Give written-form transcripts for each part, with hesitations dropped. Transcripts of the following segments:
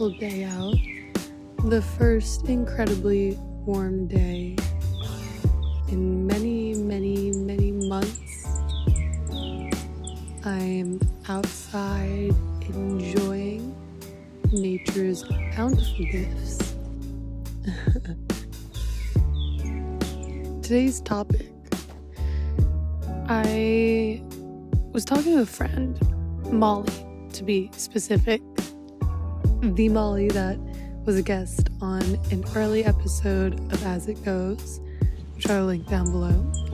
beautiful day out. The first incredibly warm day in many, many, many months. I'm outside enjoying nature's bountiful gifts. Today's topic. I was talking to a friend, Molly, to be specific. The Molly that was a guest on an early episode of As It Goes, which I'll link down below,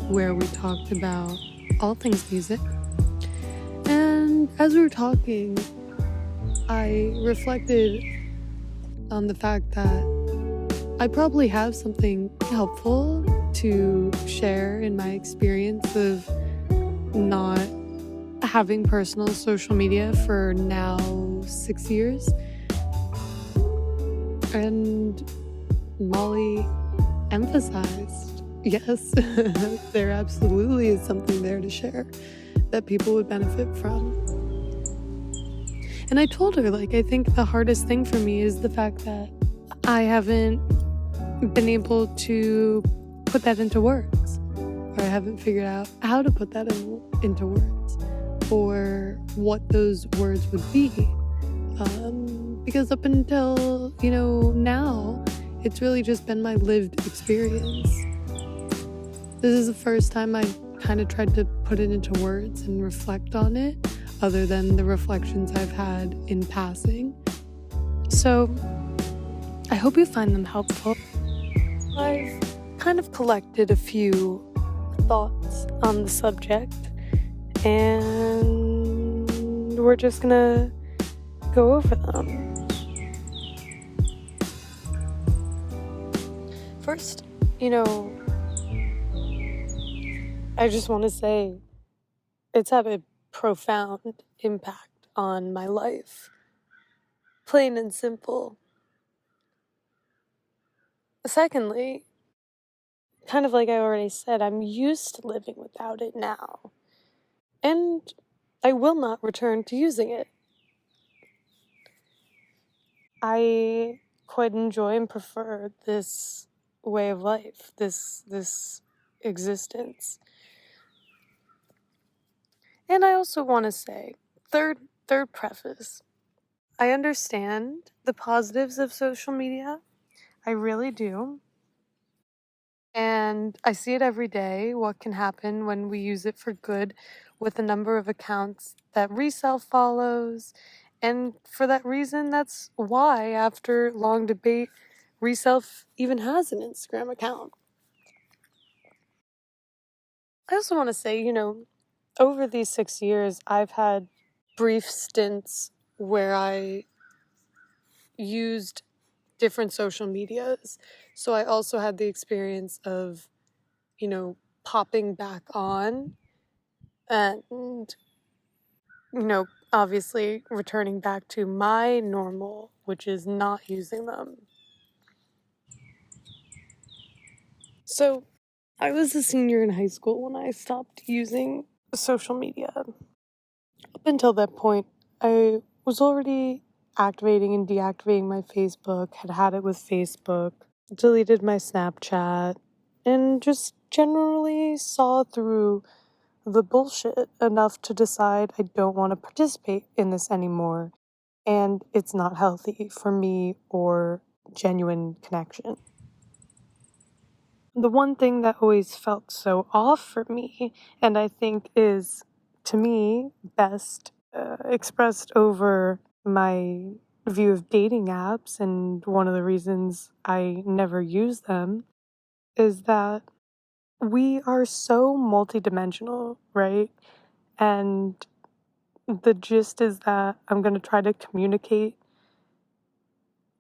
where we talked about all things music. And as we were talking, I reflected on the fact that I probably have something helpful to share in my experience of not having personal social media for now 6 years. And Molly emphasized, yes, there absolutely is something there to share that people would benefit from. And I told her, I think the hardest thing for me is the fact that I haven't been able to put that into words, or I haven't figured out how to put that into words, or what those words would be. Because up until, now, it's really just been my lived experience. This is the first time I kind of tried to put it into words and reflect on it, other than the reflections I've had in passing. So, I hope you find them helpful. I've kind of collected a few thoughts on the subject, and we're just gonna go over them. First, I just want to say it's had a profound impact on my life. Plain and simple. Secondly, kind of like I already said, I'm used to living without it now. And I will not return to using it. I quite enjoy and prefer this way of life, this existence. And I also want to say, third preface, I understand the positives of social media. I really do. And I see it every day, what can happen when we use it for good with a number of accounts that resell follows. And for that reason, that's why, after long debate, Resell even has an Instagram account. I also want to say, over these 6 years, I've had brief stints where I used different social medias. So I also had the experience of, popping back on and, obviously returning back to my normal, which is not using them. So I was a senior in high school when I stopped using social media. Up until that point, I was already activating and deactivating my Facebook, had it with Facebook, deleted my Snapchat, and just generally saw through the bullshit enough to decide I don't want to participate in this anymore, and it's not healthy for me or genuine connection. The one thing that always felt so off for me, and I think is, to me, best expressed over my view of dating apps, and one of the reasons I never use them, is that we are so multidimensional, right? And the gist is that I'm going to try to communicate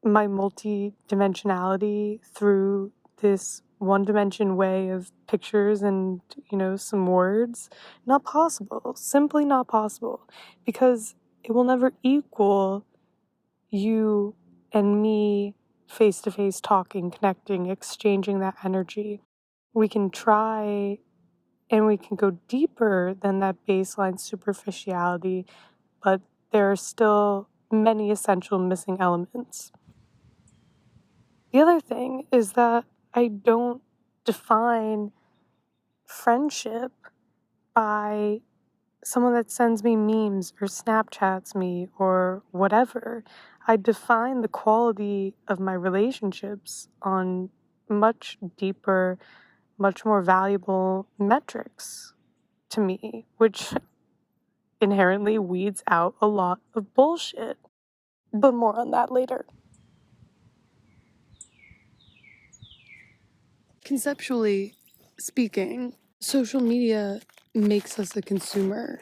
my multidimensionality through this one-dimension way of pictures and, some words. Not possible. Simply not possible. Because it will never equal you and me face-to-face talking, connecting, exchanging that energy. We can try and we can go deeper than that baseline superficiality, but there are still many essential missing elements. The other thing is that I don't define friendship by someone that sends me memes or Snapchats me or whatever. I define the quality of my relationships on much deeper, much more valuable metrics to me, which inherently weeds out a lot of bullshit. But more on that later. Conceptually speaking, social media makes us a consumer.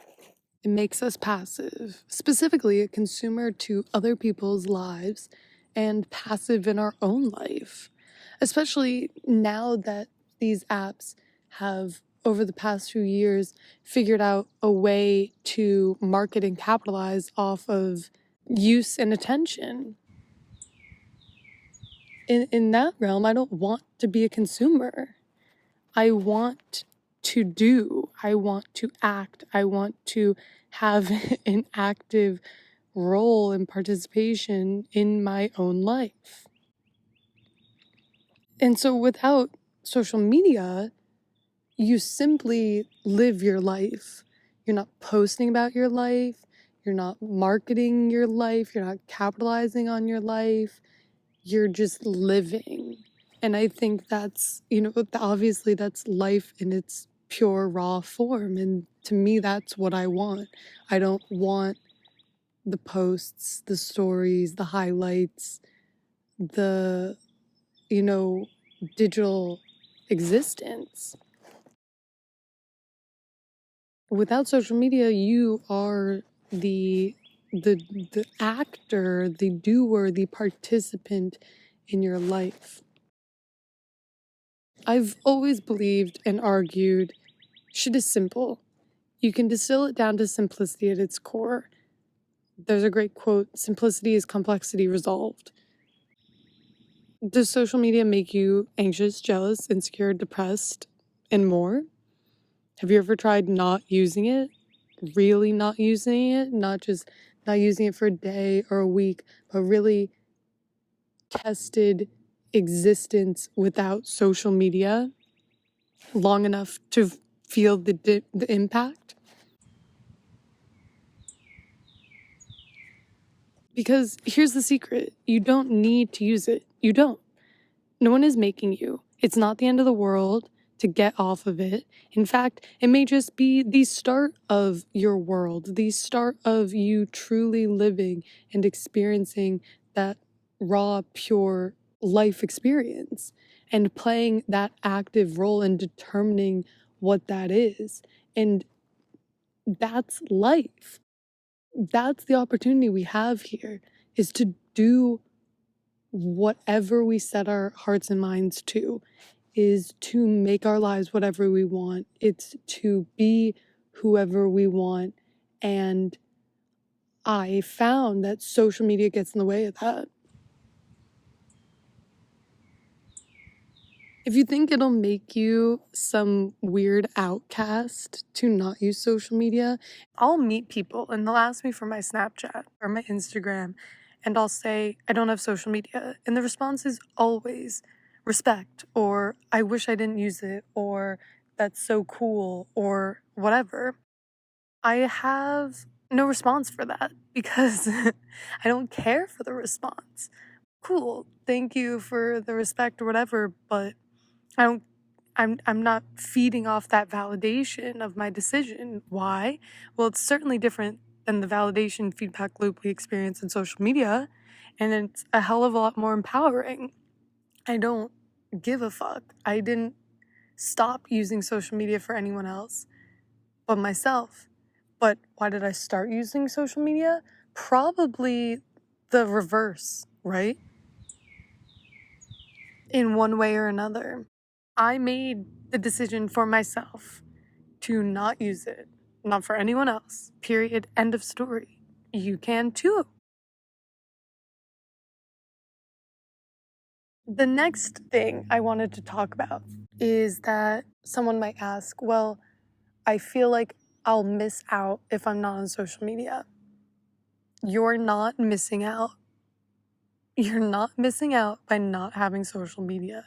It makes us passive, specifically a consumer to other people's lives and passive in our own life. Especially now that these apps have, over the past few years, figured out a way to market and capitalize off of use and attention. In that realm, I don't want to be a consumer. I want to do, I want to act, I want to have an active role and participation in my own life. And so without social media, you simply live your life. You're not posting about your life, you're not marketing your life, you're not capitalizing on your life, you're just living. And I think that's, obviously that's life in its pure raw form. And to me, that's what I want. I don't want the posts, the stories, the highlights, the, digital existence. Without social media, you are the actor, the doer, the participant in your life. I've always believed and argued shit is simple. You can distill it down to simplicity at its core. There's a great quote, simplicity is complexity resolved. Does social media make you anxious, jealous, insecure, depressed, and more? Have you ever tried not using it? Really not using it? Not just not using it for a day or a week, but really tested existence without social media long enough to feel the impact? Because here's the secret. You don't need to use it. You don't. No one is making you. It's not the end of the world to get off of it. In fact, it may just be the start of your world, the start of you truly living and experiencing that raw, pure life experience and playing that active role in determining what that is. And that's life. That's the opportunity we have here, is to do whatever we set our hearts and minds to, is to make our lives whatever we want. It's to be whoever we want. And I found that social media gets in the way of that. If you think it'll make you some weird outcast to not use social media, I'll meet people and they'll ask me for my Snapchat or my Instagram, and I'll say, I don't have social media. And the response is always respect, or I wish I didn't use it, or that's so cool, or whatever. I have no response for that because I don't care for the response. Cool, thank you for the respect or whatever, but I'm not feeding off that validation of my decision. Why? Well, it's certainly different than the validation feedback loop we experience in social media, and it's a hell of a lot more empowering. I don't give a fuck. I didn't stop using social media for anyone else but myself. But why did I start using social media? Probably the reverse, right? In one way or another. I made the decision for myself to not use it, not for anyone else. Period. End of story. You can too. The next thing I wanted to talk about is that someone might ask, well, I feel like I'll miss out if I'm not on social media. you're not missing out. You're not missing out by not having social media.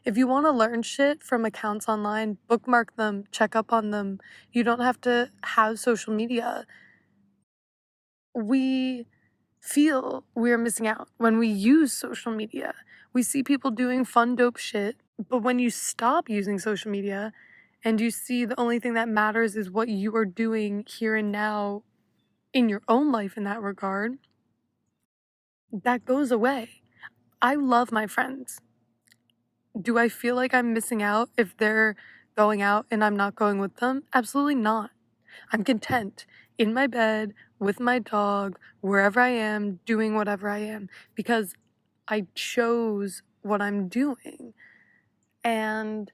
If you want to learn shit from accounts online, bookmark them, check up on them. You don't have to have social media. We feel we're missing out when we use social media. We see people doing fun, dope shit, but when you stop using social media and you see the only thing that matters is what you are doing here and now in your own life in that regard, that goes away. I love my friends. Do I feel like I'm missing out if they're going out and I'm not going with them? Absolutely not. I'm content in my bed with my dog, wherever I am, doing whatever I am, because I chose what I'm doing. And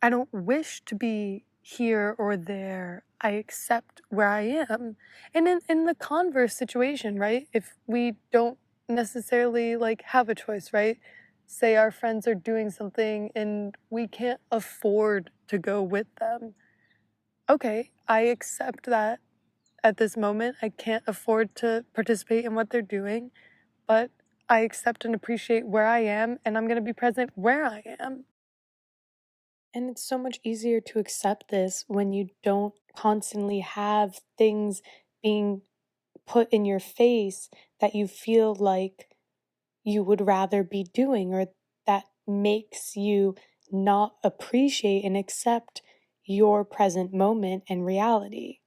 I don't wish to be here or there. I accept where I am. And in the converse situation, right? If we don't necessarily like have a choice, right? Say our friends are doing something and we can't afford to go with them. Okay, I accept that at this moment. I can't afford to participate in what they're doing, but I accept and appreciate where I am, and I'm going to be present where I am. And it's so much easier to accept this when you don't constantly have things being put in your face that you feel like you would rather be doing, or that makes you not appreciate and accept your present moment and reality.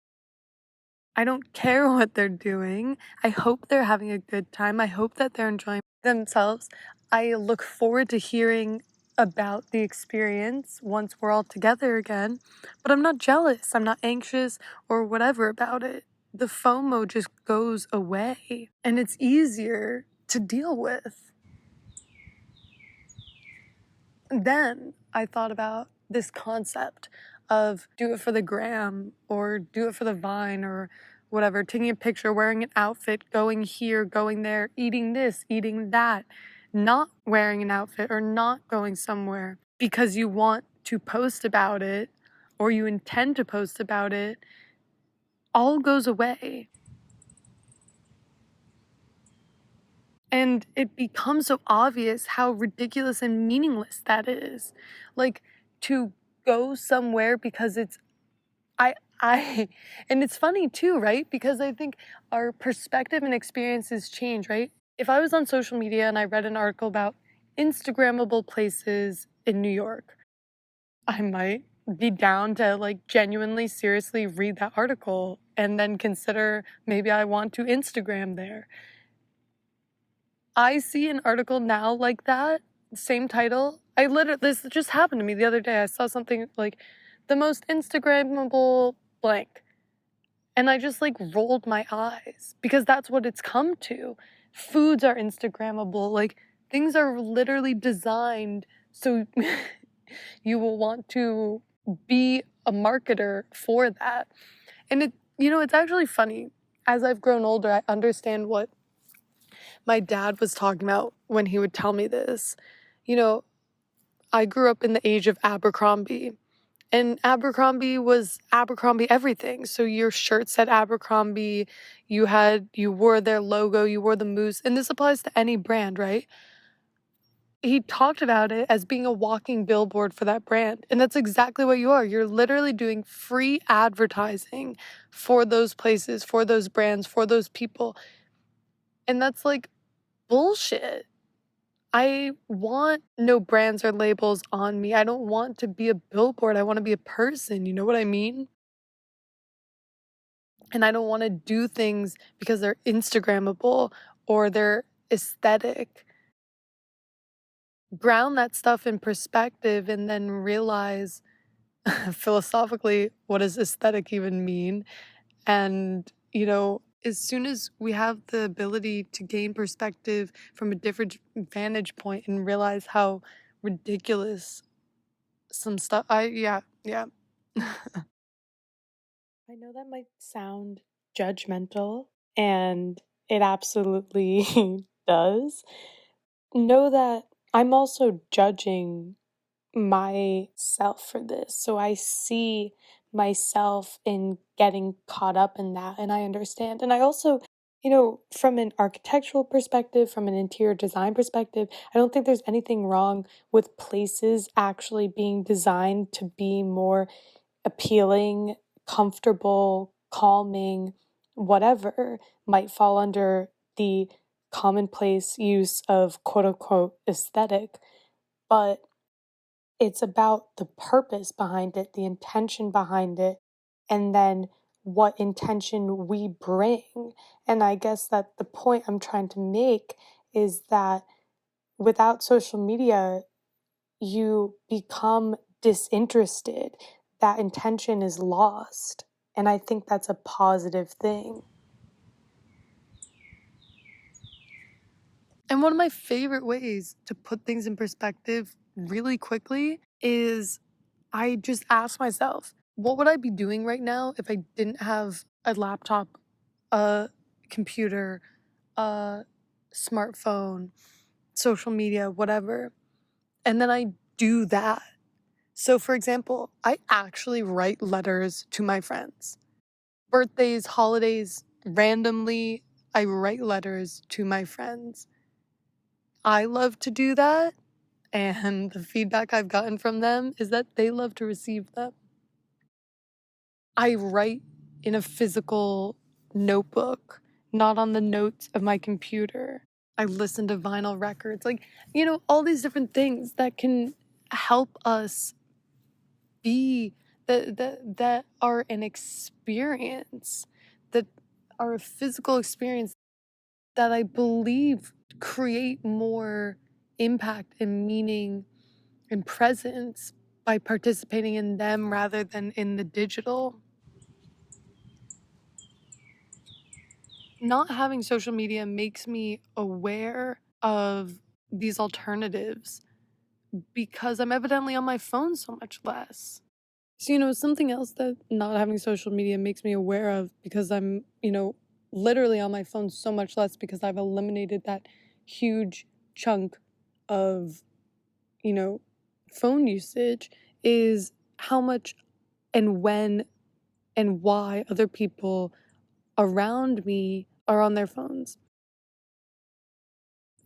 I don't care what they're doing. I hope they're having a good time. I hope that they're enjoying themselves. I look forward to hearing about the experience once we're all together again. But I'm not jealous. I'm not anxious or whatever about it. The FOMO just goes away and it's easier to deal with. Then I thought about this concept of do it for the gram or do it for the vine or whatever, taking a picture, wearing an outfit, going here, going there, eating this, eating that, not wearing an outfit or not going somewhere because you want to post about it or you intend to post about it, all goes away. And it becomes so obvious how ridiculous and meaningless that is. Like, to go somewhere because it's I and it's funny too, right? Because I think our perspective and experiences change, right? If I was on social media and I read an article about Instagrammable places in New York, I might be down to like genuinely seriously read that article and then consider maybe I want to Instagram there. I see an article now like that, same title. This just happened to me the other day. I saw something like the most Instagrammable blank. And I just like rolled my eyes because that's what it's come to. Foods are Instagrammable. Like things are literally designed so you will want to be a marketer for that. And it's actually funny. As I've grown older, I understand what my dad was talking about when he would tell me this. You know, I grew up in the age of Abercrombie, and Abercrombie was Abercrombie everything. So your shirt said Abercrombie, you wore their logo, you wore the moose, and this applies to any brand, right? He talked about it as being a walking billboard for that brand. And that's exactly what you are. You're literally doing free advertising for those places, for those brands, for those people. And that's like bullshit. I want no brands or labels on me. I don't want to be a billboard. I want to be a person. You know what I mean? And I don't want to do things because they're Instagrammable or they're aesthetic. Ground that stuff in perspective and then realize philosophically, what does aesthetic even mean? And, as soon as we have the ability to gain perspective from a different vantage point and realize how ridiculous some stuff, yeah. I know that might sound judgmental, and it absolutely does. Know that I'm also judging myself for this. So I see myself in getting caught up in that, and I understand. And I also From an architectural perspective, from an interior design perspective, I don't think there's anything wrong with places actually being designed to be more appealing, comfortable, calming, whatever might fall under the commonplace use of quote unquote aesthetic. But it's about the purpose behind it, the intention behind it, and then what intention we bring. And I guess that the point I'm trying to make is that without social media, you become disinterested. That intention is lost. And I think that's a positive thing. And one of my favorite ways to put things in perspective really quickly is I just ask myself, what would I be doing right now if I didn't have a laptop, a computer, a smartphone, social media, whatever? And then I do that. So, for example, I actually write letters to my friends. Birthdays, holidays, randomly, I write letters to my friends. I love to do that, and the feedback I've gotten from them is that they love to receive them. I write in a physical notebook, not on the notes of my computer. I listen to vinyl records, all these different things that can help us be that are an experience, that are a physical experience that I believe create more impact and meaning and presence by participating in them rather than in the digital. Not having social media makes me aware of these alternatives because I'm evidently on my phone so much less. So, something else that not having social media makes me aware of because I'm, literally on my phone so much less because I've eliminated that huge chunk of, you know, phone usage is how much and when and why other people around me are on their phones.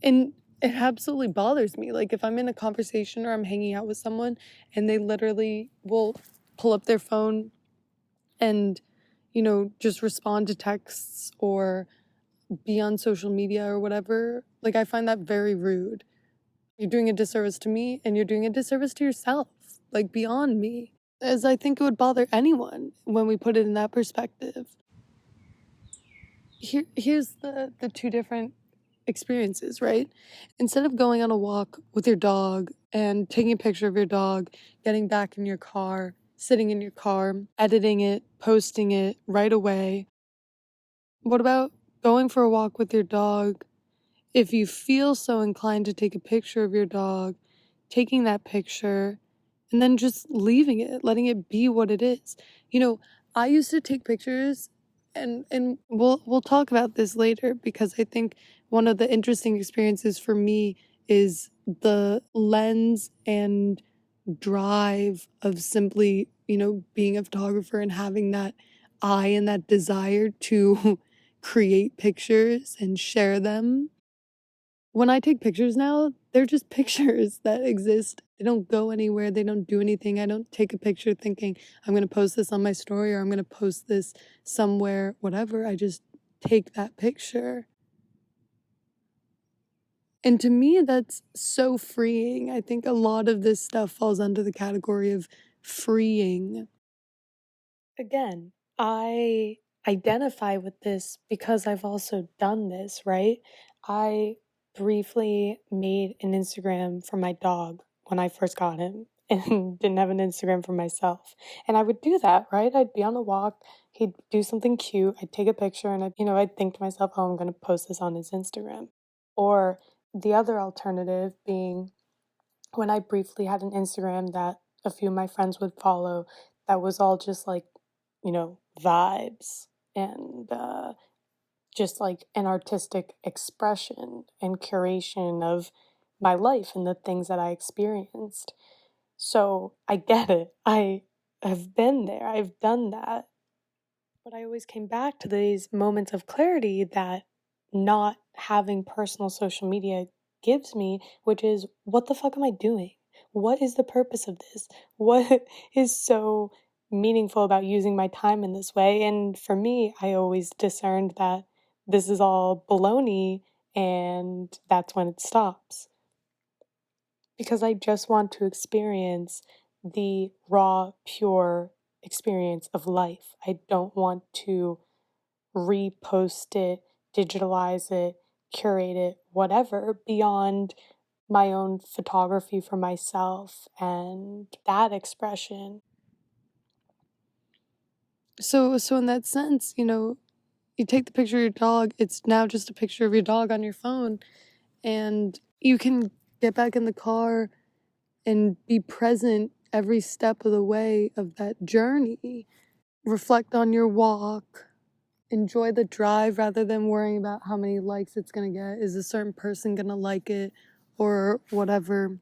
And it absolutely bothers me. Like if I'm in a conversation or I'm hanging out with someone and they literally will pull up their phone and, just respond to texts or be on social media or whatever, like I find that very rude. You're doing a disservice to me and you're doing a disservice to yourself, like beyond me. As I think it would bother anyone when we put it in that perspective. Here's the two different experiences, right? Instead of going on a walk with your dog and taking a picture of your dog, getting back in your car, sitting in your car, editing it, posting it right away, what about going for a walk with your dog? If you feel so inclined to take a picture of your dog, taking that picture and then just leaving it, letting it be what it is. I used to take pictures and we'll talk about this later because I think one of the interesting experiences for me is the lens and drive of simply, being a photographer and having that eye and that desire to create pictures and share them. When I take pictures now, they're just pictures that exist. They don't go anywhere. They don't do anything. I don't take a picture thinking I'm going to post this on my story or I'm going to post this somewhere, whatever. I just take that picture. And to me, that's so freeing. I think a lot of this stuff falls under the category of freeing. Again, I identify with this because I've also done this, right? I briefly made an Instagram for my dog when I first got him and didn't have an Instagram for myself. And I would do that, right? I'd be on a walk, he'd do something cute, I'd take a picture and I'd think to myself, oh, I'm going to post this on his Instagram. Or the other alternative being when I briefly had an Instagram that a few of my friends would follow that was all just like, vibes and just like an artistic expression and curation of my life and the things that I experienced. So I get it. I have been there. I've done that. But I always came back to these moments of clarity that not having personal social media gives me, which is, what the fuck am I doing? What is the purpose of this? What is so meaningful about using my time in this way? And for me, I always discerned that this is all baloney, and that's when it stops. Because I just want to experience the raw, pure experience of life. I don't want to repost it, digitalize it, curate it, whatever, beyond my own photography for myself and that expression. So in that sense, you take the picture of your dog, it's now just a picture of your dog on your phone, and you can get back in the car and be present every step of the way of that journey. Reflect on your walk. Enjoy the drive rather than worrying about how many likes it's going to get. Is a certain person going to like it or whatever?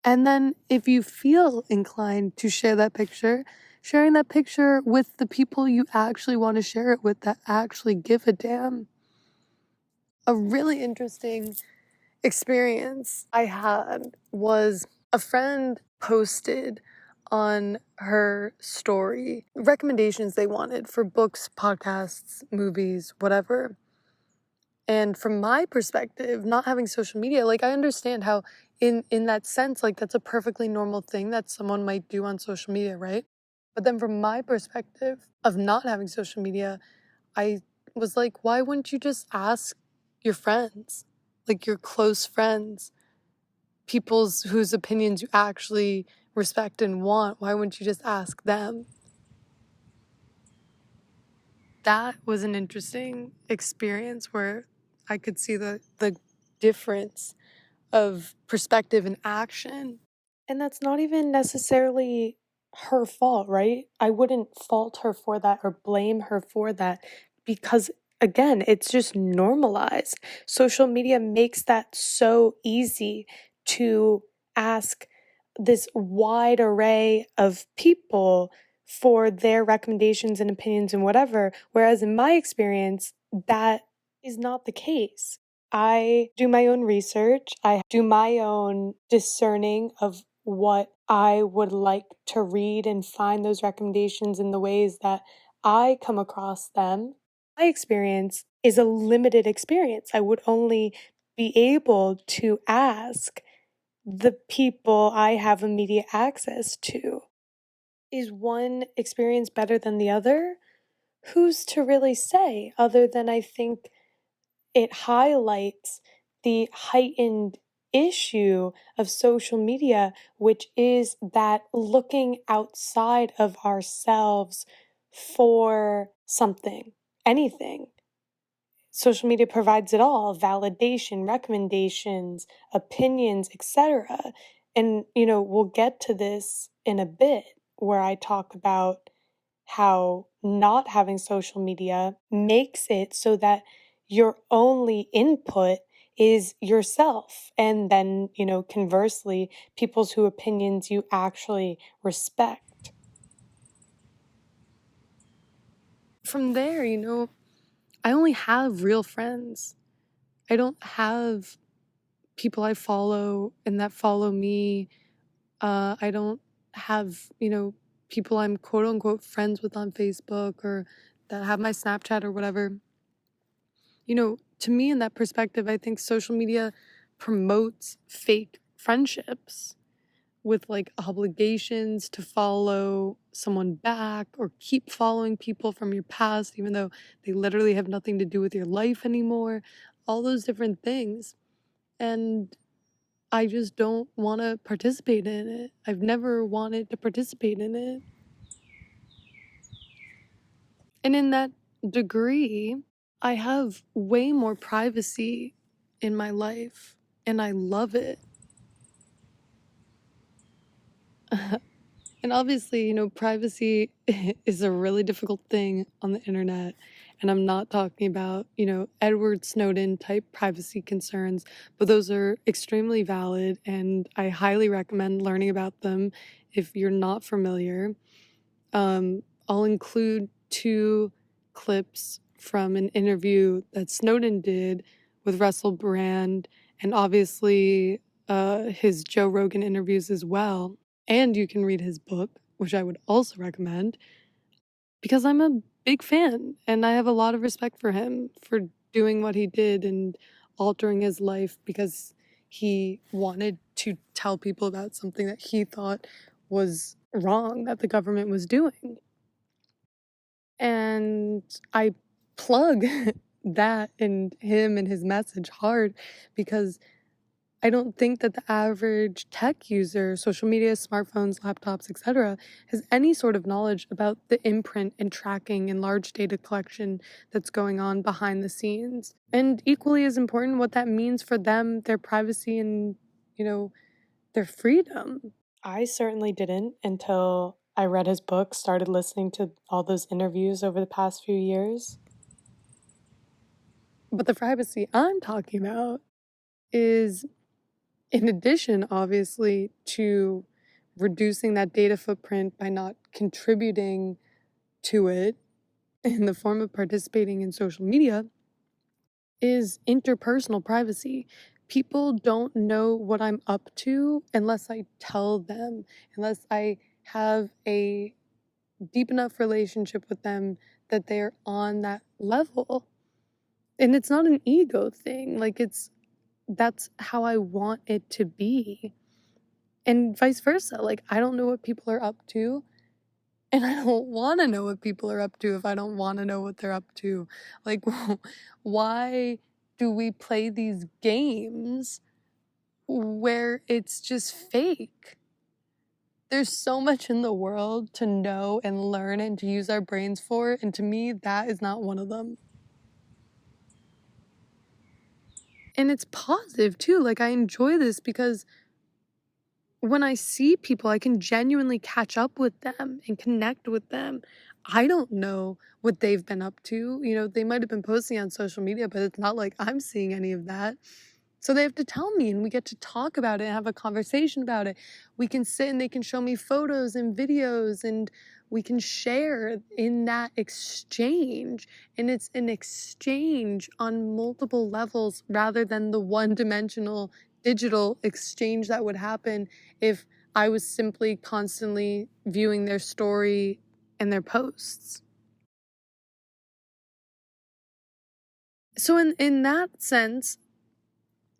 And then if you feel inclined to share that picture, sharing that picture with the people you actually want to share it with that actually give a damn. A really interesting experience I had was a friend posted on her story recommendations they wanted for books, podcasts, movies, whatever. And from my perspective, not having social media, like, I understand how in that sense, like, that's a perfectly normal thing that someone might do on social media, right? But then from my perspective of not having social media, I was like, why wouldn't you just ask your friends, like your close friends, people's whose opinions you actually respect and want? Why wouldn't you just ask them? That was an interesting experience where I could see the difference of perspective and action. And that's not even necessarily her fault, right? I wouldn't fault her for that or blame her for that because, again, it's just normalized. Social media makes that so easy to ask this wide array of people for their recommendations and opinions and whatever. Whereas in my experience, that is not the case. I do my own research. I do my own discerning of what I would like to read and find those recommendations in the ways that I come across them. My experience is a limited experience. I would only be able to ask the people I have immediate access to. Is one experience better than the other? Who's to really say, other than I think it highlights the heightened issue of social media, which is that looking outside of ourselves for something, anything. Social media provides it all: validation, recommendations, opinions, etc. And, we'll get to this in a bit where I talk about how not having social media makes it so that your only input is yourself. And then, conversely, people's whose opinions you actually respect. From there, I only have real friends. I don't have people I follow and that follow me. I don't have, people I'm quote unquote friends with on Facebook or that have my Snapchat or whatever. To me, in that perspective, I think social media promotes fake friendships with like obligations to follow someone back or keep following people from your past, even though they literally have nothing to do with your life anymore. All those different things. And I just don't want to participate in it. I've never wanted to participate in it. And in that degree, I have way more privacy in my life, and I love it. And obviously, privacy is a really difficult thing on the internet. And I'm not talking about, Edward Snowden type privacy concerns, but those are extremely valid. And I highly recommend learning about them if you're not familiar. I'll include 2 clips from an interview that Snowden did with Russell Brand, and obviously his Joe Rogan interviews as well. And you can read his book, which I would also recommend, because I'm a big fan and I have a lot of respect for him for doing what he did and altering his life because he wanted to tell people about something that he thought was wrong that the government was doing. And I plug that and him and his message hard because I don't think that the average tech user, social media, smartphones, laptops, etc., has any sort of knowledge about the imprint and tracking and large data collection that's going on behind the scenes. And equally as important, what that means for them, their privacy and, their freedom. I certainly didn't until I read his book, started listening to all those interviews over the past few years. But the privacy I'm talking about is, in addition, obviously, to reducing that data footprint by not contributing to it in the form of participating in social media, is interpersonal privacy. People don't know what I'm up to unless I tell them, unless I have a deep enough relationship with them that they're on that level. And it's not an ego thing. That's how I want it to be. And vice versa. I don't know what people are up to. And I don't want to know what people are up to if I don't want to know what they're up to. Why do we play these games where it's just fake? There's so much in the world to know and learn and to use our brains for. And to me, that is not one of them. And it's positive too. I enjoy this because when I see people, I can genuinely catch up with them and connect with them. I don't know what they've been up to. They might have been posting on social media, but it's not like I'm seeing any of that. So they have to tell me, and we get to talk about it and have a conversation about it. We can sit and they can show me photos and videos, and we can share in that exchange. And it's an exchange on multiple levels rather than the one-dimensional digital exchange that would happen if I was simply constantly viewing their story and their posts. So in that sense,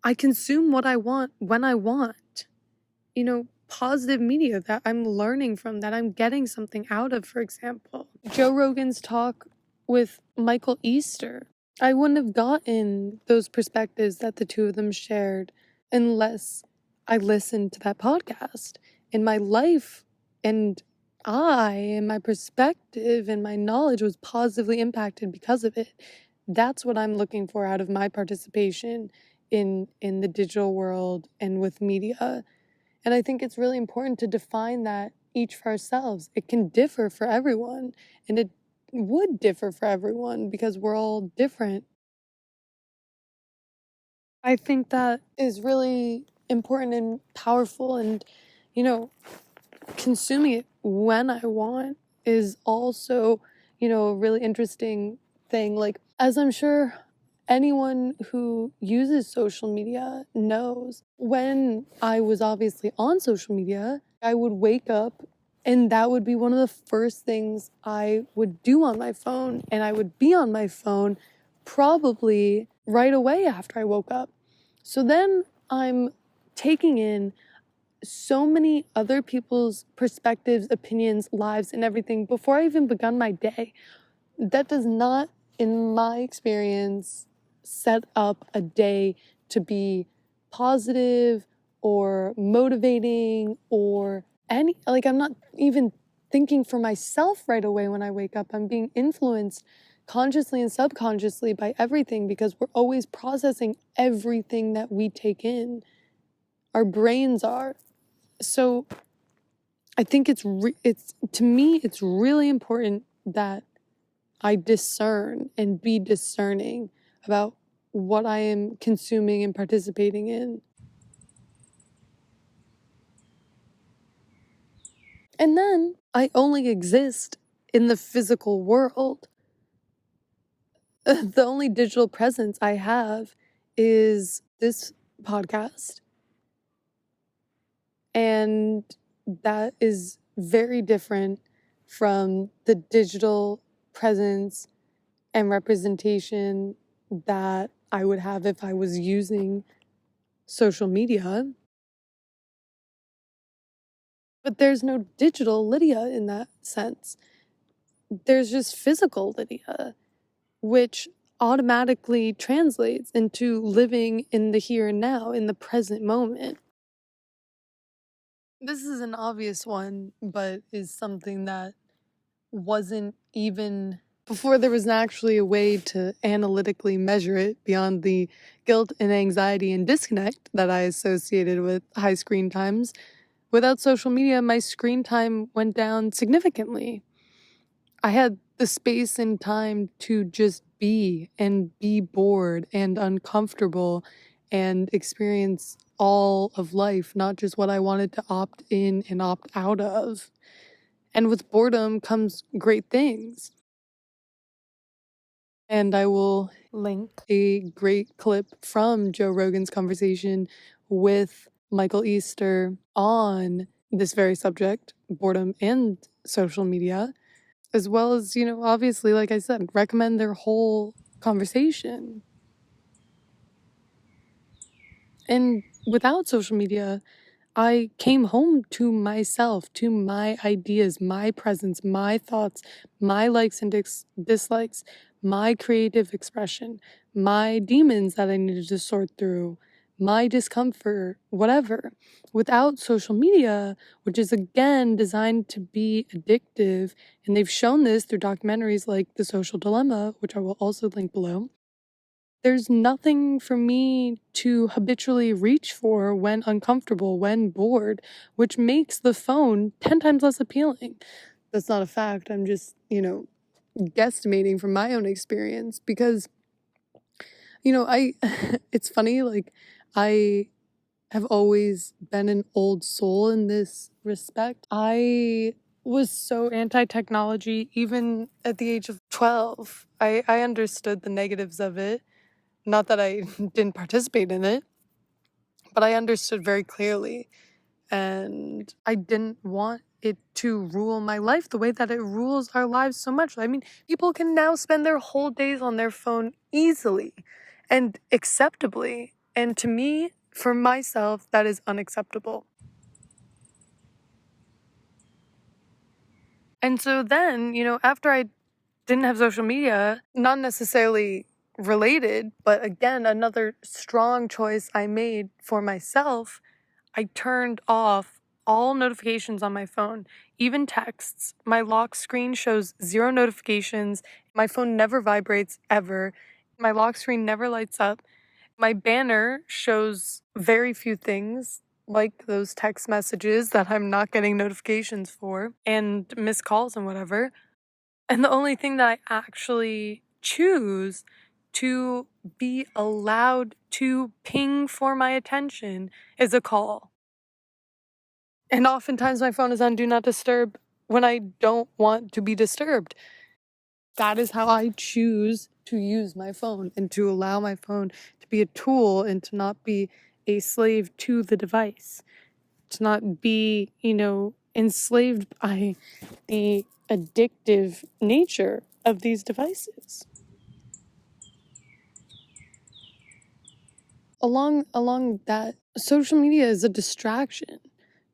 I consume what I want when I want. Positive media that I'm learning from, that I'm getting something out of, for example. Joe Rogan's talk with Michael Easter. I wouldn't have gotten those perspectives that the two of them shared unless I listened to that podcast. And my life and my perspective and my knowledge was positively impacted because of it. That's what I'm looking for out of my participation in the digital world and with media. And I think it's really important to define that each for ourselves. It can differ for everyone, and it would differ for everyone because we're all different. I think that is really important and powerful, and consuming it when I want is also, a really interesting thing. As I'm sure anyone who uses social media knows, when I was obviously on social media, I would wake up and that would be one of the first things I would do on my phone. And I would be on my phone probably right away after I woke up. So then I'm taking in so many other people's perspectives, opinions, lives, and everything before I even begun my day. That does not, in my experience, set up a day to be positive or motivating or I'm not even thinking for myself right away when I wake up. I'm being influenced consciously and subconsciously by everything because we're always processing everything that we take in. Our brains are. So I think it's to me, it's really important that I discern and be discerning about what I am consuming and participating in. And then I only exist in the physical world. The only digital presence I have is this podcast. And that is very different from the digital presence and representation that I would have if I was using social media. But there's no digital Lydia in that sense. There's just physical Lydia, which automatically translates into living in the here and now, in the present moment. This is an obvious one, but is something that wasn't even before there was actually a way to analytically measure it beyond the guilt and anxiety and disconnect that I associated with high screen times. Without social media, my screen time went down significantly. I had the space and time to just be and be bored and uncomfortable and experience all of life, not just what I wanted to opt in and opt out of. And with boredom comes great things. And I will link a great clip from Joe Rogan's conversation with Michael Easter on this very subject, boredom and social media, as well as, obviously, like I said, recommend their whole conversation. And without social media, I came home to myself, to my ideas, my presence, my thoughts, my likes and dislikes, my creative expression, my demons that I needed to sort through, my discomfort, whatever. Without social media, which is again designed to be addictive, and they've shown this through documentaries like The Social Dilemma, which I will also link below. There's nothing for me to habitually reach for when uncomfortable, when bored, which makes the phone 10 times less appealing. That's not a fact. I'm just, guesstimating from my own experience because, it's funny, like, I have always been an old soul in this respect. I was so anti-technology even at the age of 12. I understood the negatives of it. Not that I didn't participate in it, but I understood very clearly. And I didn't want it to rule my life the way that it rules our lives so much. I mean, people can now spend their whole days on their phone easily and acceptably. And to me, for myself, that is unacceptable. And so then, after I didn't have social media, not necessarily related, but again, another strong choice I made for myself, I turned off all notifications on my phone, even texts. My lock screen shows 0 notifications. My phone never vibrates ever. My lock screen never lights up. My banner shows very few things, like those text messages that I'm not getting notifications for, and missed calls and whatever. And the only thing that I actually choose to be allowed to ping for my attention is a call. And oftentimes my phone is on Do Not Disturb when I don't want to be disturbed. That is how I choose to use my phone and to allow my phone to be a tool and to not be a slave to the device. To not be, enslaved by the addictive nature of these devices. Along that, social media is a distraction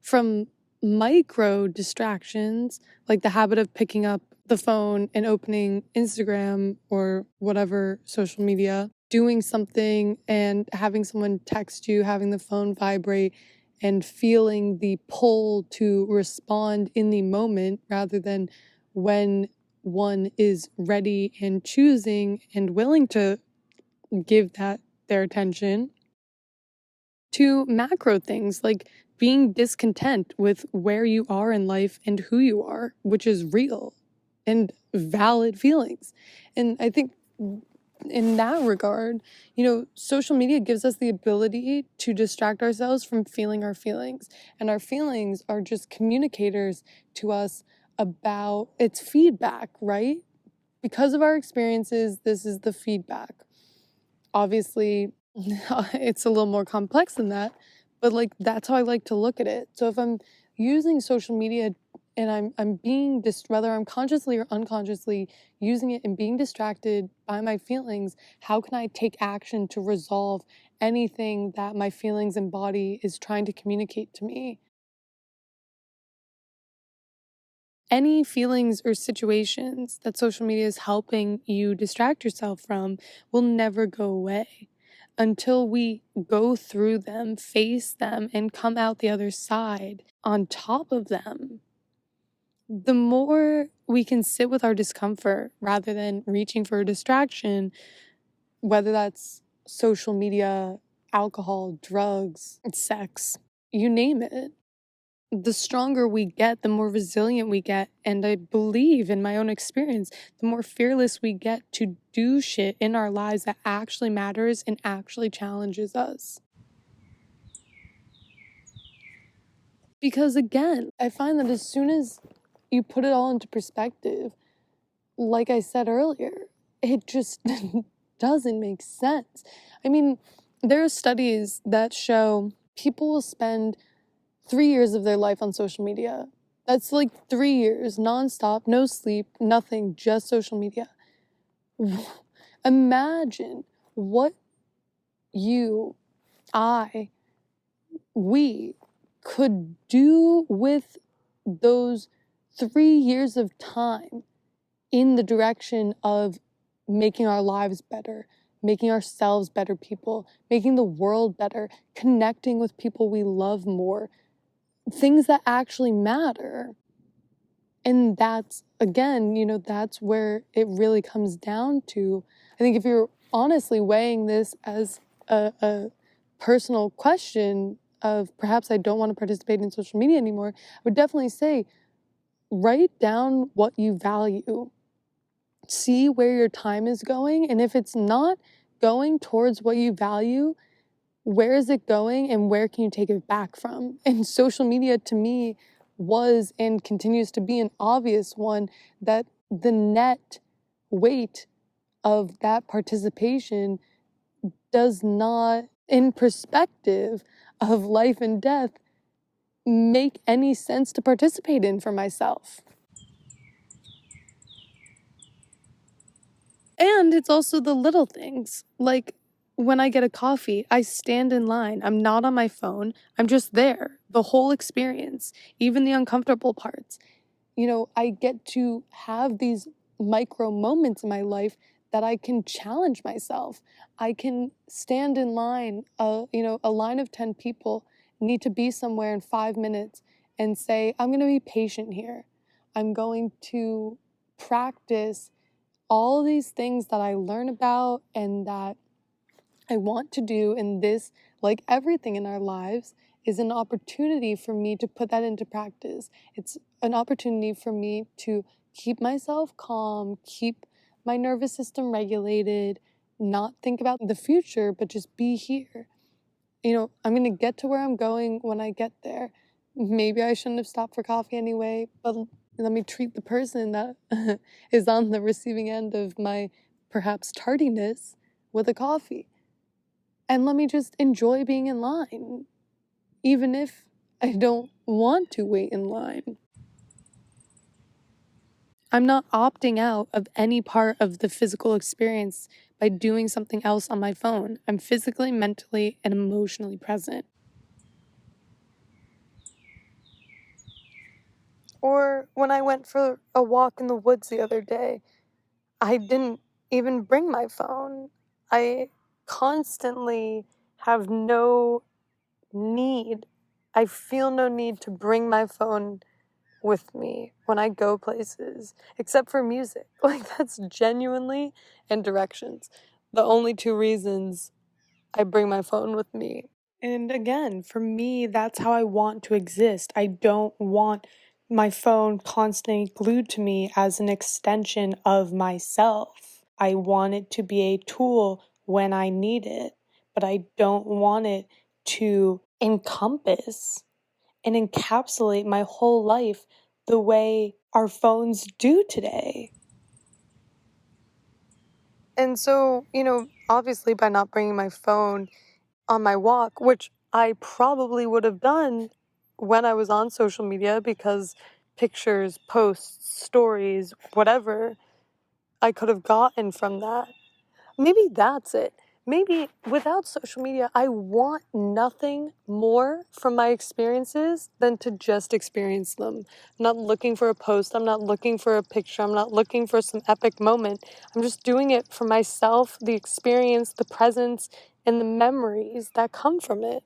from micro distractions, like the habit of picking up the phone and opening Instagram or whatever social media, doing something and having someone text you, having the phone vibrate, and feeling the pull to respond in the moment rather than when one is ready and choosing and willing to give that their attention, to macro things like being discontent with where you are in life and who you are, which is real and valid feelings. And I think in that regard, social media gives us the ability to distract ourselves from feeling our feelings. And our feelings are just communicators to us about its feedback, right? Because of our experiences, this is the feedback. Obviously, It's a little more complex than that, but like that's how I like to look at it. So if I'm using social media and I'm being whether I'm consciously or unconsciously using it and being distracted by my feelings, how can I take action to resolve anything that my feelings and body is trying to communicate to me? Any feelings or situations that social media is helping you distract yourself from will never go away until we go through them, face them, and come out the other side on top of them. The more we can sit with our discomfort rather than reaching for a distraction, whether that's social media, alcohol, drugs, sex, you name it, the stronger we get, the more resilient we get. And I believe in my own experience, the more fearless we get to do shit in our lives that actually matters and actually challenges us. Because again, I find that as soon as you put it all into perspective, like I said earlier, it just doesn't make sense. I mean, there are studies that show people will spend 3 years of their life on social media. That's like 3 years, nonstop, no sleep, nothing, just social media. Imagine what you, I, we could do with those 3 years of time in the direction of making our lives better, making ourselves better people, making the world better, connecting with people we love more, things that actually matter. And that's, again, that's where it really comes down to. I think if you're honestly weighing this as a personal question of perhaps I don't want to participate in social media anymore, I would definitely say write down what you value. See where your time is going. And if it's not going towards what you value, where is it going and where can you take it back from? And social media to me was and continues to be an obvious one that the net weight of that participation does not, in perspective of life and death, make any sense to participate in for myself. And it's also the little things. Like when I get a coffee, I stand in line. I'm not on my phone. I'm just there. The whole experience, even the uncomfortable parts. I get to have these micro moments in my life that I can challenge myself. I can stand in line, a line of 10 people need to be somewhere in 5 minutes and say, I'm going to be patient here. I'm going to practice all these things that I learn about and that I want to do in this, like everything in our lives, is an opportunity for me to put that into practice. It's an opportunity for me to keep myself calm, keep my nervous system regulated, not think about the future, but just be here. I'm going to get to where I'm going when I get there. Maybe I shouldn't have stopped for coffee anyway, but let me treat the person that is on the receiving end of my perhaps tardiness with a coffee. And let me just enjoy being in line, even if I don't want to wait in line. I'm not opting out of any part of the physical experience by doing something else on my phone. I'm physically, mentally, and emotionally present. Or when I went for a walk in the woods the other day, I didn't even bring my phone. I constantly have no need. I feel no need to bring my phone with me when I go places, except for music. Like, that's genuinely, and directions, the only two reasons I bring my phone with me. And again, for me, that's how I want to exist. I don't want my phone constantly glued to me as an extension of myself. I want it to be a tool when I need it, but I don't want it to encompass and encapsulate my whole life, the way our phones do today. And so, obviously by not bringing my phone on my walk, which I probably would have done when I was on social media, because pictures, posts, stories, whatever I could have gotten from that. Maybe that's it. Maybe without social media, I want nothing more from my experiences than to just experience them. I'm not looking for a post. I'm not looking for a picture. I'm not looking for some epic moment. I'm just doing it for myself, the experience, the presence, and the memories that come from it.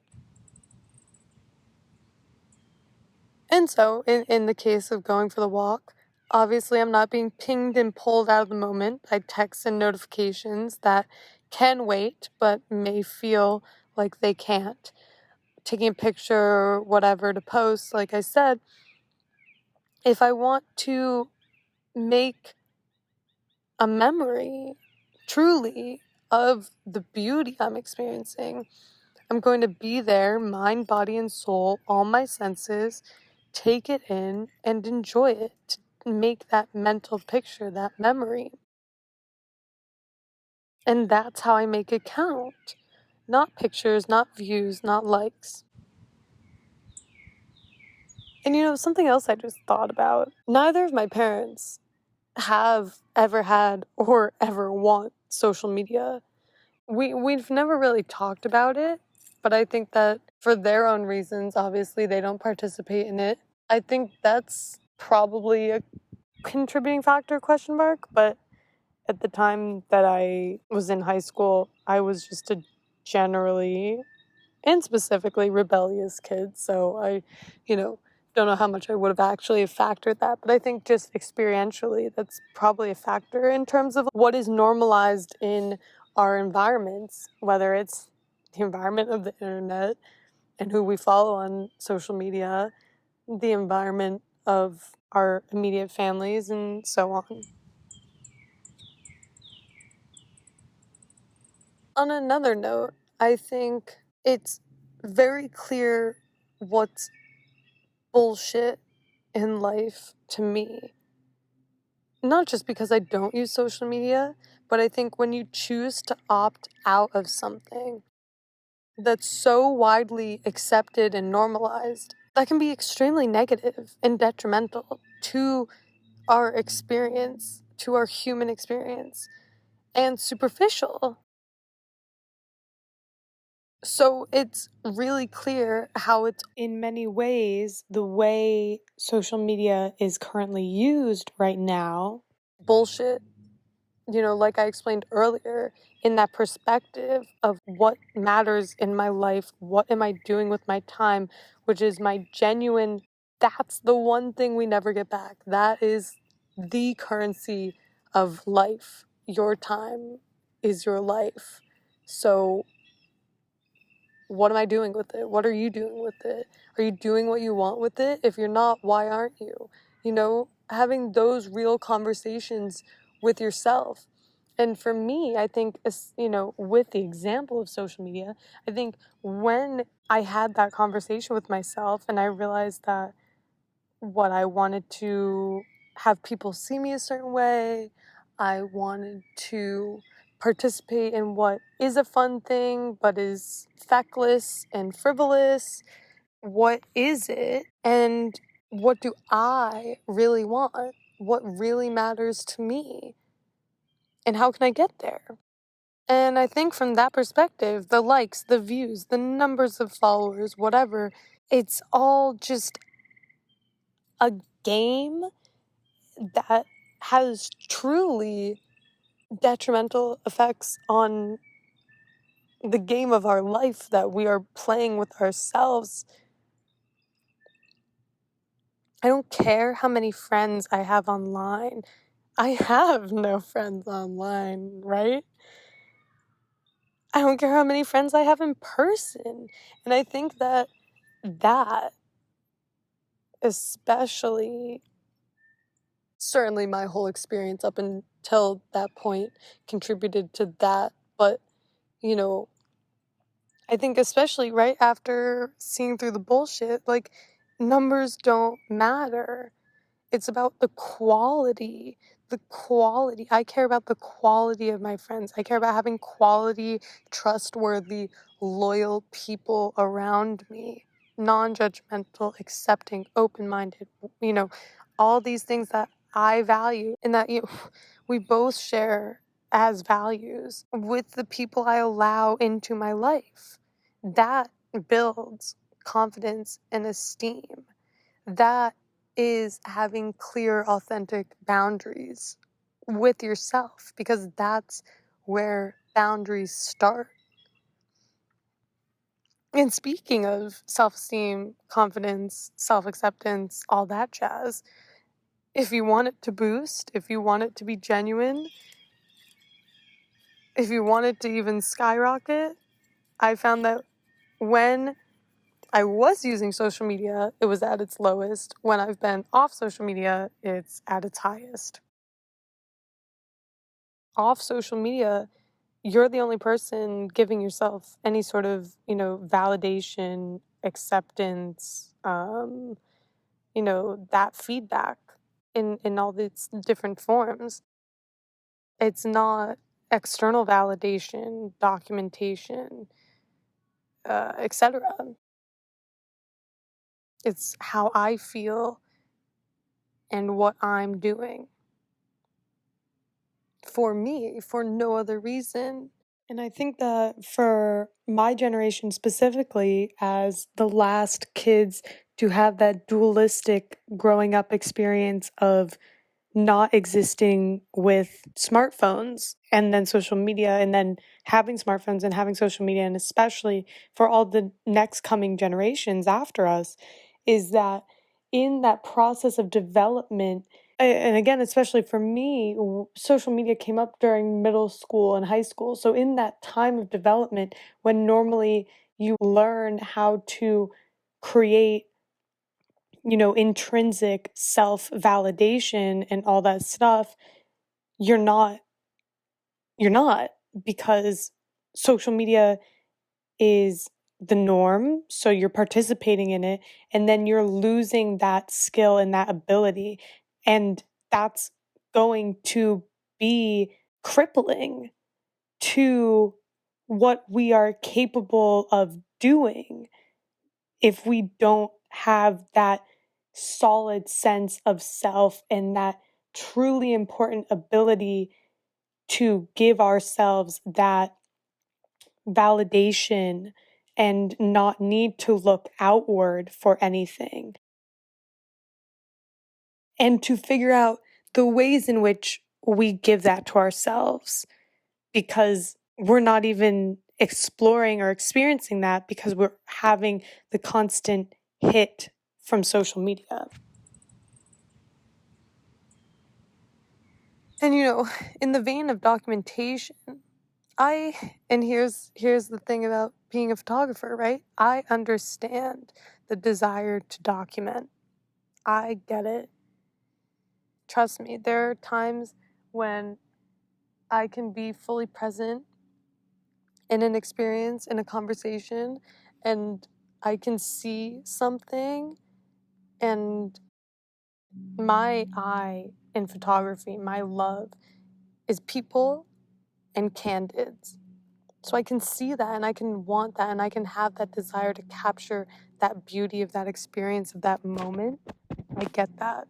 And so, in the case of going for the walk, obviously I'm not being pinged and pulled out of the moment by texts and notifications that can wait but may feel like they can't. Taking a picture, whatever, to post, like I said, if I want to make a memory truly of the beauty I'm experiencing, I'm going to be there, mind, body, and soul, all my senses, take it in and enjoy it, to make that mental picture, that memory. And that's how I make it count. Not pictures, not views, not likes. And something else I just thought about. Neither of my parents have ever had or ever want social media. We've never really talked about it, but I think that for their own reasons, obviously they don't participate in it. I think that's probably a contributing factor, question mark, but at the time that I was in high school, I was just a generally and specifically rebellious kid, so I, don't know how much I would have actually factored that, but I think just experientially, that's probably a factor in terms of what is normalized in our environments, whether it's the environment of the internet and who we follow on social media, the environment of our immediate families, and so on. On another note, I think it's very clear what's bullshit in life to me. Not just because I don't use social media, but I think when you choose to opt out of something that's so widely accepted and normalized, that can be extremely negative and detrimental to our experience, to our human experience, and superficial. So it's really clear how it's, in many ways, the way social media is currently used right now, bullshit. Like I explained earlier, in that perspective of what matters in my life, what am I doing with my time, which is my genuine, that's the one thing we never get back. That is the currency of life. Your time is your life. So what am I doing with it? What are you doing with it? Are you doing what you want with it? If you're not, why aren't you? Having those real conversations with yourself. And for me, I think, with the example of social media, I think when I had that conversation with myself and I realized that what I wanted to have people see me a certain way, I wanted to participate in what is a fun thing but is feckless and frivolous. What is it? And what do I really want? What really matters to me? And how can I get there? And I think from that perspective, the likes, the views, the numbers of followers, whatever, it's all just a game that has truly detrimental effects on the game of our life that we are playing with ourselves. I don't care how many friends I have online. I have no friends online, right? I don't care how many friends I have in person. And I think that especially, certainly my whole experience up until that point contributed to that. But, I think especially right after seeing through the bullshit, like, numbers don't matter. It's about the quality. The quality. I care about the quality of my friends. I care about having quality, trustworthy, loyal people around me. Non-judgmental, accepting, open-minded, all these things that I value and that we both share as values with the people I allow into my life. That builds confidence and esteem. That is having clear, authentic boundaries with yourself, because that's where boundaries start. And speaking of self-esteem, confidence, self-acceptance, all that jazz, if you want it to boost, if you want it to be genuine, if you want it to even skyrocket, I found that when I was using social media, it was at its lowest. When I've been off social media, it's at its highest. Off social media, you're the only person giving yourself any sort of, validation, acceptance, that feedback in all its different forms. It's not external validation, documentation, etc. It's how I feel and what I'm doing for me, for no other reason. And I think that for my generation specifically, as the last kids to have that dualistic growing up experience of not existing with smartphones and then social media, and then having smartphones and having social media, and especially for all the next coming generations after us, is that in that process of development, and again, especially for me, social media came up during middle school and high school. So in that time of development, when normally you learn how to create, intrinsic self-validation and all that stuff, you're not, because social media is the norm. So you're participating in it, and then you're losing that skill and that ability. And that's going to be crippling to what we are capable of doing if we don't have that solid sense of self and that truly important ability to give ourselves that validation and not need to look outward for anything. And to figure out the ways in which we give that to ourselves, because we're not even exploring or experiencing that because we're having the constant hit from social media. And in the vein of documentation, and here's the thing about being a photographer, right? I understand the desire to document. I get it. Trust me, there are times when I can be fully present in an experience, in a conversation, and I can see something, and my eye in photography, my love, is people and candids. So I can see that, and I can want that, and I can have that desire to capture that beauty of that experience, of that moment. I get that.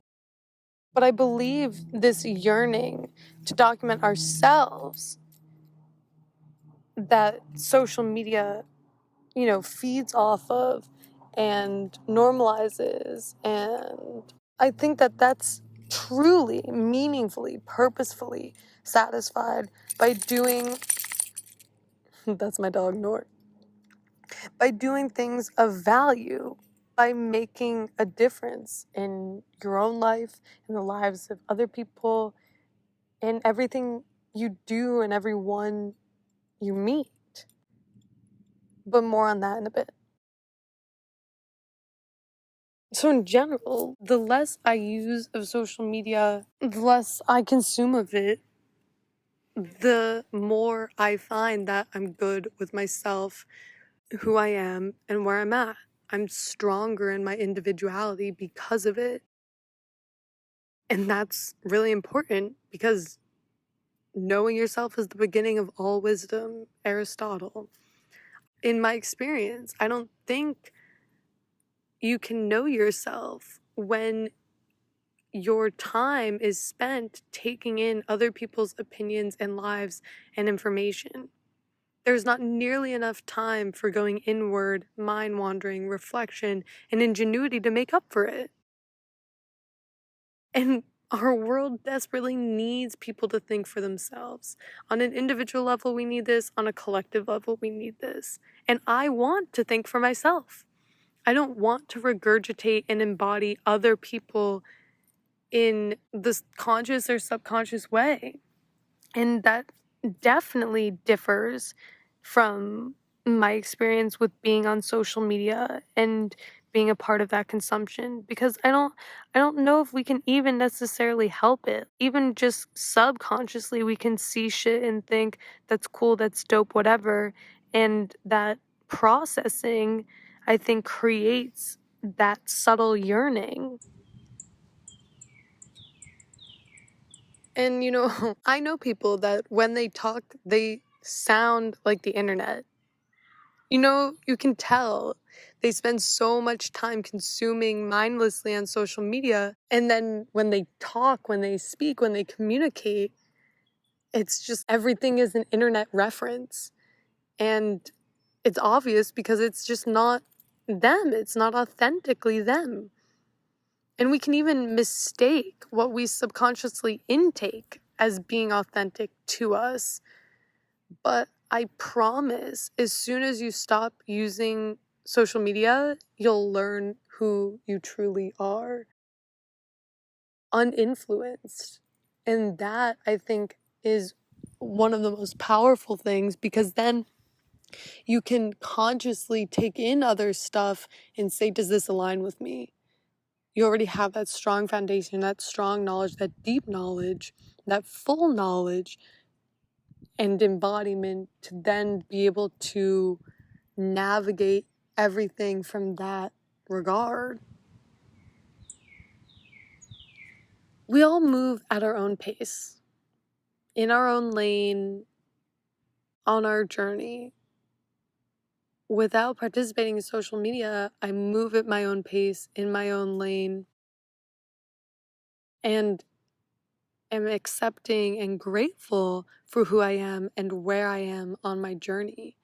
But I believe this yearning to document ourselves that social media, feeds off of and normalizes. And I think that that's truly, meaningfully, purposefully satisfied by doing, that's my dog Nort, by doing things of value, by making a difference in your own life, in the lives of other people, in everything you do and everyone you meet. But more on that in a bit. So in general, the less I use of social media, the less I consume of it, the more I find that I'm good with myself, who I am, and where I'm at. I'm stronger in my individuality because of it. And that's really important because knowing yourself is the beginning of all wisdom, Aristotle. In my experience, I don't think you can know yourself when your time is spent taking in other people's opinions and lives and information. There's not nearly enough time for going inward, mind wandering, reflection, and ingenuity to make up for it. And our world desperately needs people to think for themselves. On an individual level, we need this. On a collective level, we need this. And I want to think for myself. I don't want to regurgitate and embody other people in this conscious or subconscious way. And that definitely differs from my experience with being on social media and being a part of that consumption, because I don't know if we can even necessarily help it. Even just subconsciously we can see shit and think that's cool, that's dope, whatever, and that processing, I think, creates that subtle yearning. And I know people that when they talk, they sound like the internet. You can tell they spend so much time consuming mindlessly on social media. And then when they talk, when they speak, when they communicate, it's just everything is an internet reference. And it's obvious because it's just not them. It's not authentically them. And we can even mistake what we subconsciously intake as being authentic to us. But I promise, as soon as you stop using social media, you'll learn who you truly are, uninfluenced. And that, I think, is one of the most powerful things, because then you can consciously take in other stuff and say, does this align with me? You already have that strong foundation, that strong knowledge, that deep knowledge, that full knowledge and embodiment to then be able to navigate everything from that regard. We all move at our own pace, in our own lane, on our journey. Without participating in social media, I move at my own pace, in my own lane, and am accepting and grateful for who I am and where I am on my journey.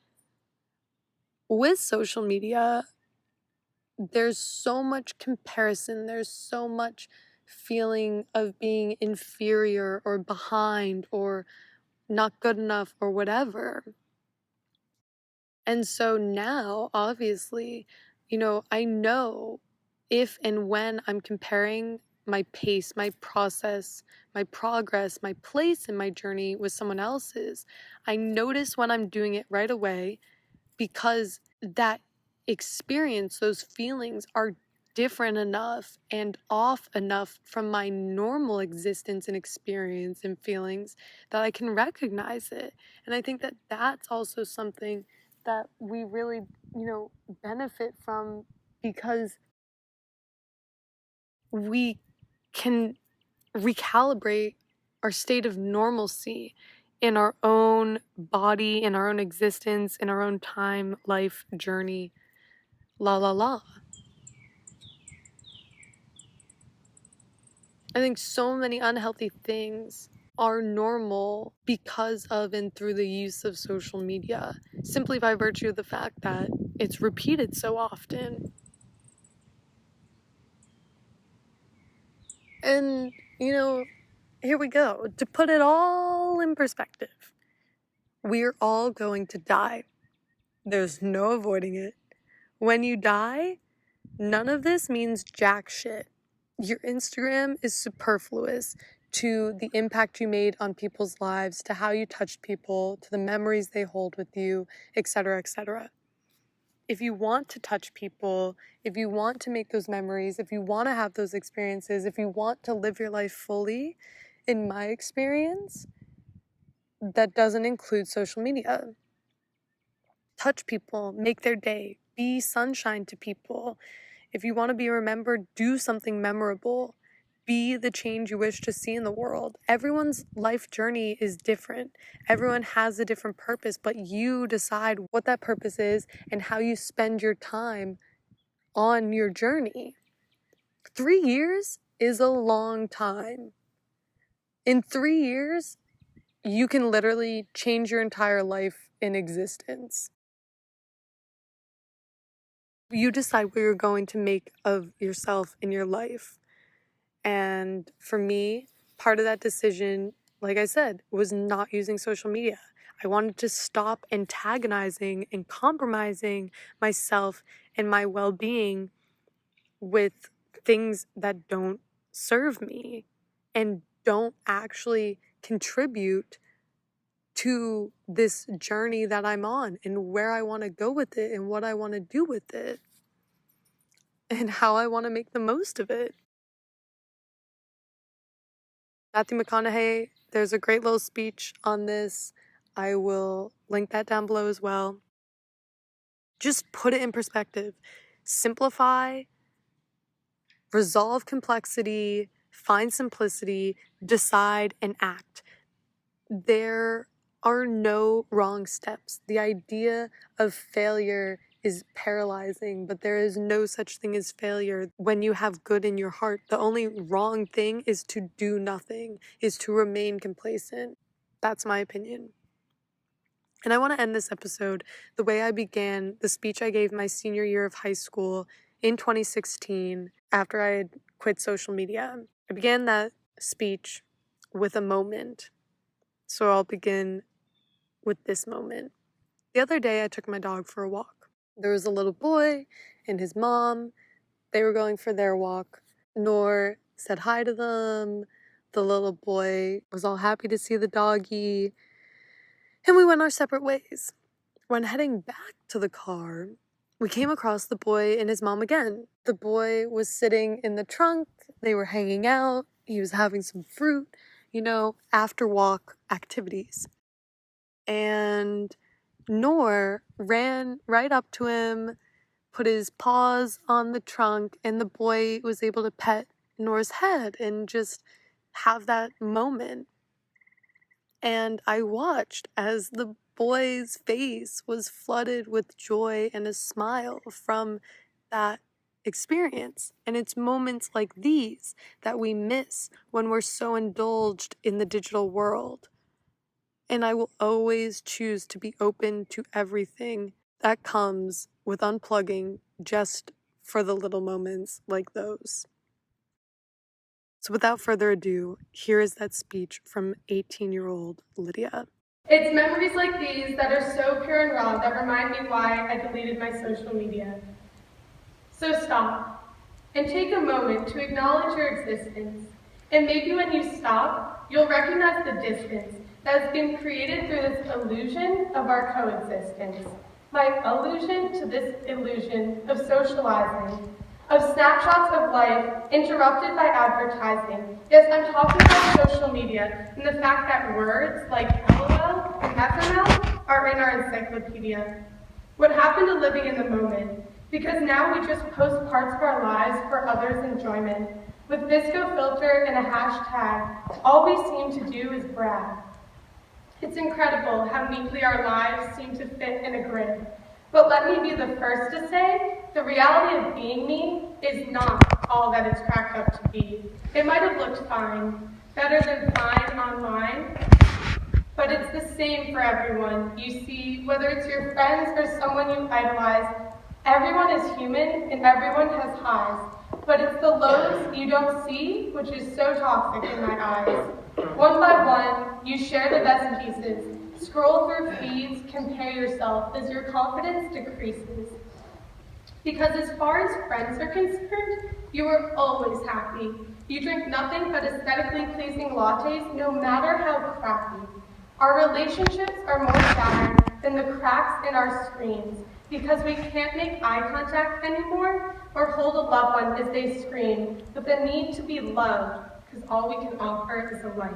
With social media, there's so much comparison, there's so much feeling of being inferior or behind or not good enough or whatever. And so now, obviously, I know if and when I'm comparing my pace, my process, my progress, my place in my journey with someone else's, I notice when I'm doing it right away, because that experience, those feelings are different enough and off enough from my normal existence and experience and feelings that I can recognize it. And I think that that's also something that we really, benefit from, because we can recalibrate our state of normalcy in our own body, in our own existence, in our own time, life, journey, la la la. I think so many unhealthy things are normal because of and through the use of social media, simply by virtue of the fact that it's repeated so often. And, here we go. To put it all in perspective, we're all going to die. There's no avoiding it. When you die, none of this means jack shit. Your Instagram is superfluous to the impact you made on people's lives, to how you touched people, to the memories they hold with you, etc., etc. If you want to touch people, if you want to make those memories, if you want to have those experiences, if you want to live your life fully, in my experience, that doesn't include social media. Touch people, make their day, be sunshine to people. If you want to be remembered, do something memorable. be the change you wish to see in the world. Everyone's life journey is different. Everyone has a different purpose, but you decide what that purpose is and how you spend your time on your journey. 3 years is a long time. In 3 years, you can literally change your entire life in existence. You decide what you're going to make of yourself in your life. And for me, part of that decision, like I said, was not using social media. I wanted to stop antagonizing and compromising myself and my well-being with things that don't serve me and don't actually contribute to this journey that I'm on and where I want to go with it and what I want to do with it and how I want to make the most of it. Matthew McConaughey, there's a great little speech on this. I will link that down below as well. Just put it in perspective. Simplify, resolve complexity, find simplicity, decide, and act. There are no wrong steps. The idea of failure is paralyzing, but there is no such thing as failure when you have good in your heart. The only wrong thing is to do nothing, is to remain complacent. That's my opinion. And I want to end this episode the way I began the speech I gave my senior year of high school in 2016 after I had quit social media. I began that speech with a moment. So I'll begin with this moment. The other day I took my dog for a walk. There was a little boy and his mom. They were going for their walk. Noor said hi to them. The little boy was all happy to see the doggy. And we went our separate ways. When heading back to the car, we came across the boy and his mom again. The boy was sitting in the trunk. They were hanging out. He was having some fruit, after walk activities. And Noor ran right up to him, put his paws on the trunk, and the boy was able to pet Noor's head and just have that moment. And I watched as the boy's face was flooded with joy and a smile from that experience. And it's moments like these that we miss when we're so indulged in the digital world. And I will always choose to be open to everything that comes with unplugging just for the little moments like those. So without further ado, here is that speech from 18-year-old Lydia. It's memories like these that are so pure and raw that remind me why I deleted my social media. So stop and take a moment to acknowledge your existence. And maybe when you stop, you'll recognize the distance that has been created through this illusion of our coexistence. My allusion to this illusion of socializing, of snapshots of life interrupted by advertising. Yes, I'm talking about social media and the fact that words like LOL and FML are in our encyclopedia. What happened to living in the moment? Because now we just post parts of our lives for others' enjoyment. With VSCO filter and a hashtag, all we seem to do is brag. It's incredible how neatly our lives seem to fit in a grid. But let me be the first to say, the reality of being me is not all that it's cracked up to be. It might have looked fine, better than fine online, but it's the same for everyone. You see, whether it's your friends or someone you idolize, everyone is human and everyone has highs. But it's the lows you don't see, which is so toxic in my eyes. One by one, you share the best pieces. Scroll through feeds, compare yourself as your confidence decreases. Because as far as friends are concerned, you are always happy. You drink nothing but aesthetically pleasing lattes, no matter how crappy. Our relationships are more shattered than the cracks in our screens because we can't make eye contact anymore or hold a loved one as they scream with the need to be loved because all we can offer is a like.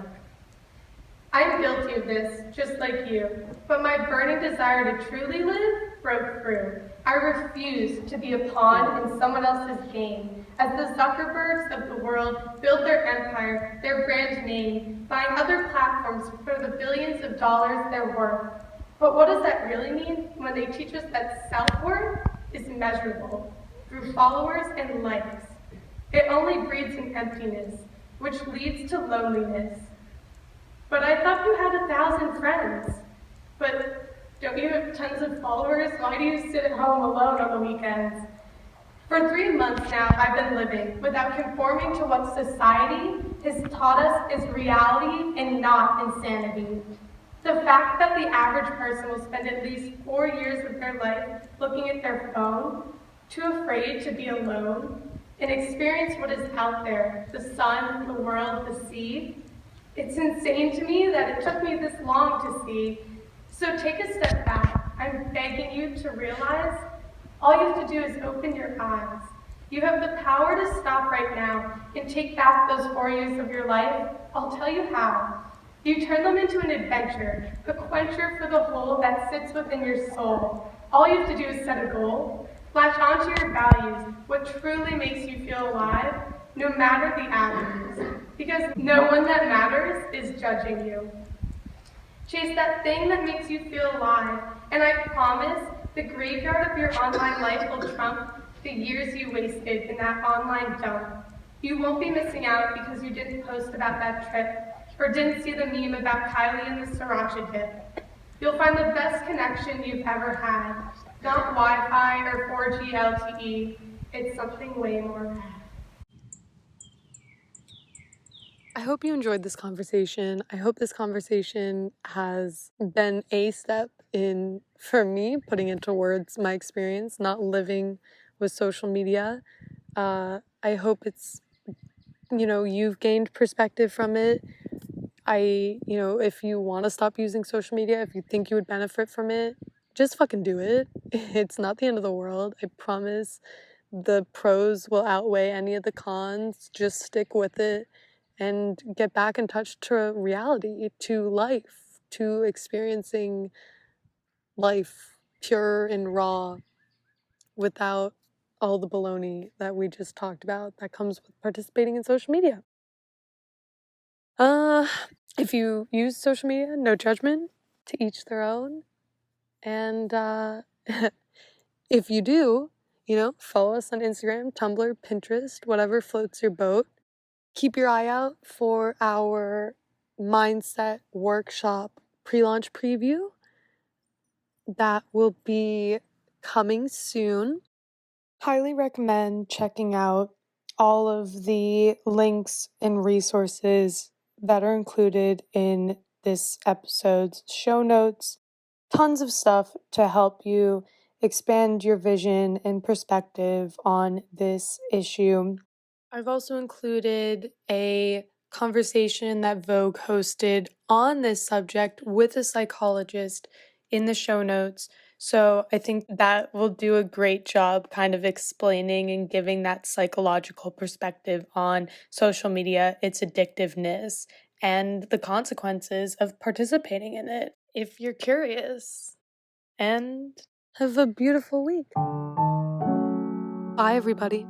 I'm guilty of this, just like you, but my burning desire to truly live broke through. I refuse to be a pawn in someone else's game. As the Zuckerbergs of the world build their empire, their brand name, buying other platforms for the billions of dollars they're worth. But what does that really mean when they teach us that self-worth is measurable through followers and likes? It only breeds an emptiness, which leads to loneliness. But I thought you had 1,000 friends. But don't you have tons of followers? Why do you sit at home alone on the weekends? For 3 months now, I've been living without conforming to what society has taught us is reality and not insanity. The fact that the average person will spend at least 4 years of their life looking at their phone, too afraid to be alone, and experience what is out there, the sun, the world, the sea, it's insane to me that it took me this long to see. So take a step back. I'm begging you to realize all you have to do is open your eyes. You have the power to stop right now and take back those 4 years of your life. I'll tell you how. You turn them into an adventure, a quencher for the hole that sits within your soul. All you have to do is set a goal, latch onto your values, what truly makes you feel alive, no matter the avenues, because no one that matters is judging you. Chase that thing that makes you feel alive, and I promise the graveyard of your online life will trump the years you wasted in that online dump. You won't be missing out because you didn't post about that trip, or didn't see the meme about Kylie and the sriracha dip. You'll find the best connection you've ever had, not Wi-Fi or 4G LTE, it's something way more rad. I hope you enjoyed this conversation. I hope this conversation has been a step in, for me, putting into words my experience, not living with social media. I hope it's, you've gained perspective from it. If you want to stop using social media, if you think you would benefit from it, just fucking do it. It's not the end of the world. I promise the pros will outweigh any of the cons. Just stick with it and get back in touch to reality, to life, to experiencing life pure and raw without all the baloney that we just talked about that comes with participating in social media. If you use social media, no judgment, to each their own. And if you do, follow us on Instagram, Tumblr, Pinterest, whatever floats your boat. Keep your eye out for our mindset workshop pre-launch preview that will be coming soon. Highly recommend checking out all of the links and resources that are included in this episode's show notes. Tons of stuff to help you expand your vision and perspective on this issue. I've also included a conversation that Vogue hosted on this subject with a psychologist in the show notes. So I think that will do a great job kind of explaining and giving that psychological perspective on social media, its addictiveness, and the consequences of participating in it if you're curious. And have a beautiful week. Bye, everybody.